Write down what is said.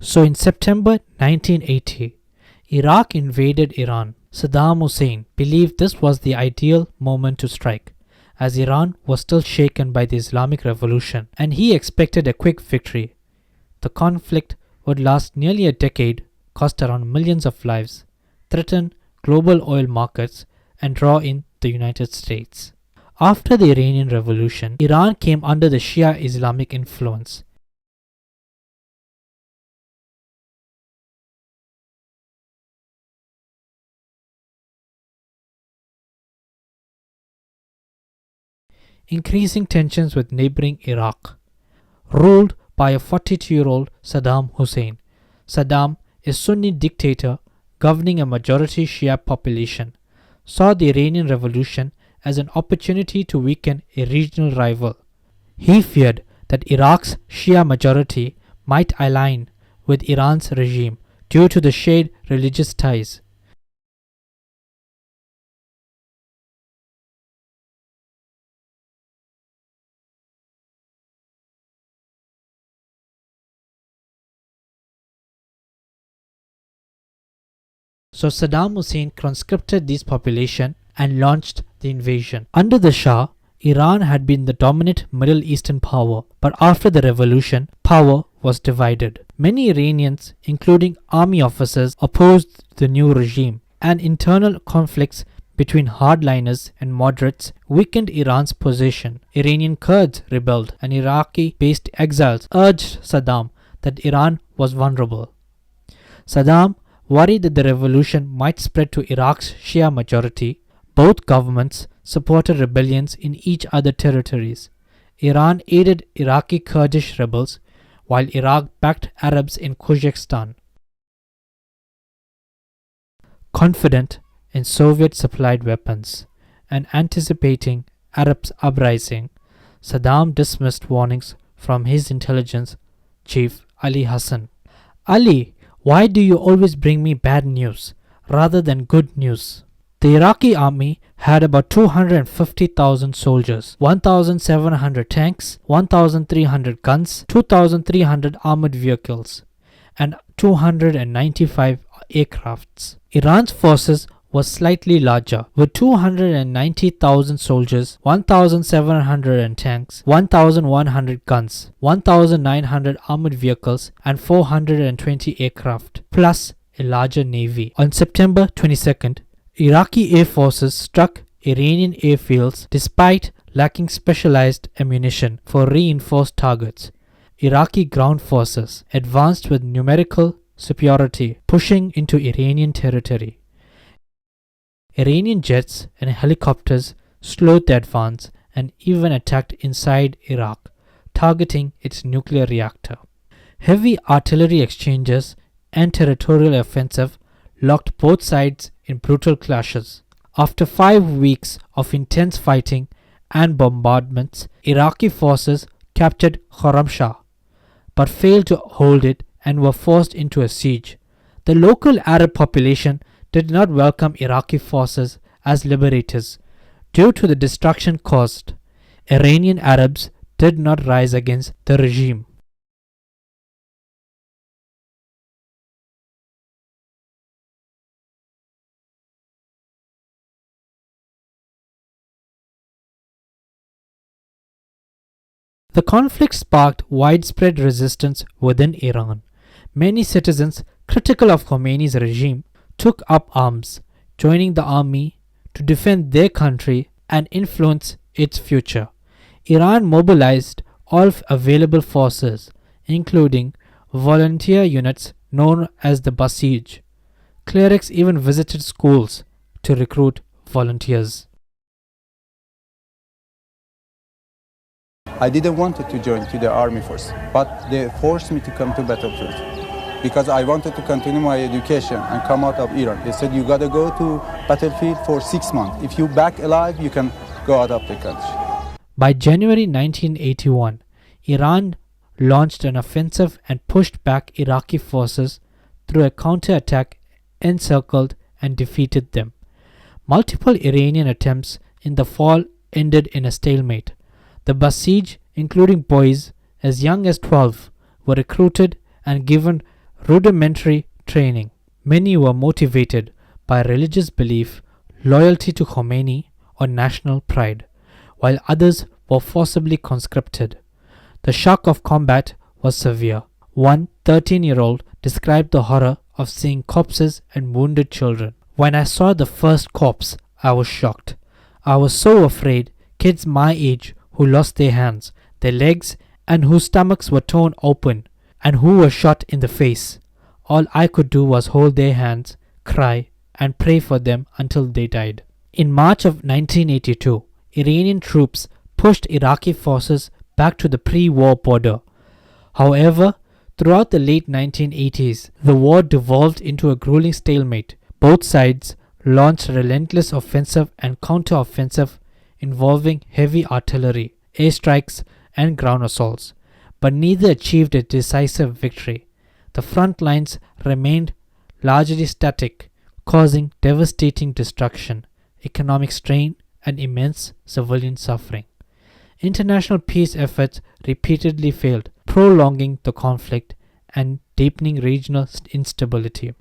So in September 1980, Iraq invaded Iran. Saddam Hussein believed this was the ideal moment to strike, as Iran was still shaken by the Islamic Revolution, and he expected a quick victory. The conflict would last nearly a decade, cost around millions of lives, threaten global oil markets, and draw in the United States. After the Iranian Revolution, Iran came under the Shia Islamic influence. Increasing tensions with neighboring Iraq. Ruled by a 42-year-old Saddam Hussein. Saddam, a Sunni dictator governing a majority Shia population, saw the Iranian Revolution as an opportunity to weaken a regional rival. He feared that Iraq's Shia majority might align with Iran's regime due to the shared religious ties. So Saddam Hussein conscripted this population and launched the invasion. Under the Shah, Iran had been the dominant Middle Eastern power, but after the revolution, power was divided. Many Iranians, including army officers, opposed the new regime, and internal conflicts between hardliners and moderates weakened Iran's position. Iranian Kurds rebelled, and Iraqi-based exiles urged Saddam that Iran was vulnerable. Saddam worried that the revolution might spread to Iraq's Shia majority. Both governments supported rebellions in each other's territories. Iran aided Iraqi Kurdish rebels, while Iraq backed Arabs in Kyrgyzstan. Confident in Soviet-supplied weapons and anticipating Arabs' uprising, Saddam dismissed warnings from his intelligence chief Ali Hassan. "Ali, why do you always bring me bad news rather than good news?" The Iraqi army had about 250,000 soldiers, 1,700 tanks, 1,300 guns, 2,300 armored vehicles, and 295 aircrafts. Iran's forces was slightly larger, with 290,000 soldiers, 1,700 tanks, 1,100 guns, 1,900 armored vehicles, and 420 aircraft, plus a larger navy. On September 22nd, Iraqi air forces struck Iranian airfields despite lacking specialized ammunition for reinforced targets. Iraqi ground forces advanced with numerical superiority, pushing into Iranian territory. Iranian jets and helicopters slowed the advance and even attacked inside Iraq, targeting its nuclear reactor. Heavy artillery exchanges and territorial offensive locked both sides in brutal clashes. After 5 weeks of intense fighting and bombardments, Iraqi forces captured Khorramshahr, but failed to hold it and were forced into a siege. The local Arab population did not welcome Iraqi forces as liberators due to the destruction caused. Iranian Arabs did not rise against the regime. The conflict sparked widespread resistance within Iran. Many citizens critical of Khomeini's regime took up arms, joining the army to defend their country and influence its future. Iran mobilized all available forces, including volunteer units known as the Basij. Clerics even visited schools to recruit volunteers. I didn't want to join to the army force, but they forced me to come to battlefield because I wanted to continue my education and come out of Iran. They said, you gotta go to battlefield for 6 months. If you back alive, you can go out of the country. By January 1981, Iran launched an offensive and pushed back Iraqi forces through a counterattack, encircled and defeated them. Multiple Iranian attempts in the fall ended in a stalemate. The Basij, including boys as young as 12, were recruited and given rudimentary training. Many were motivated by religious belief, loyalty to Khomeini, or national pride, while others were forcibly conscripted. The shock of combat was severe. One 13-year-old described the horror of seeing corpses and wounded children. When I saw the first corpse, I was shocked. I was so afraid. Kids my age who lost their hands, their legs, and whose stomachs were torn open, and who were shot in the face. All I could do was hold their hands, cry, and pray for them until they died. In March of 1982, Iranian troops pushed Iraqi forces back to the pre-war border. However, throughout the late 1980s, the war devolved into a grueling stalemate. Both sides launched relentless offensive and counter-offensive involving heavy artillery, airstrikes, and ground assaults, but neither achieved a decisive victory. The front lines remained largely static, causing devastating destruction, economic strain, and immense civilian suffering. International peace efforts repeatedly failed, prolonging the conflict and deepening regional instability.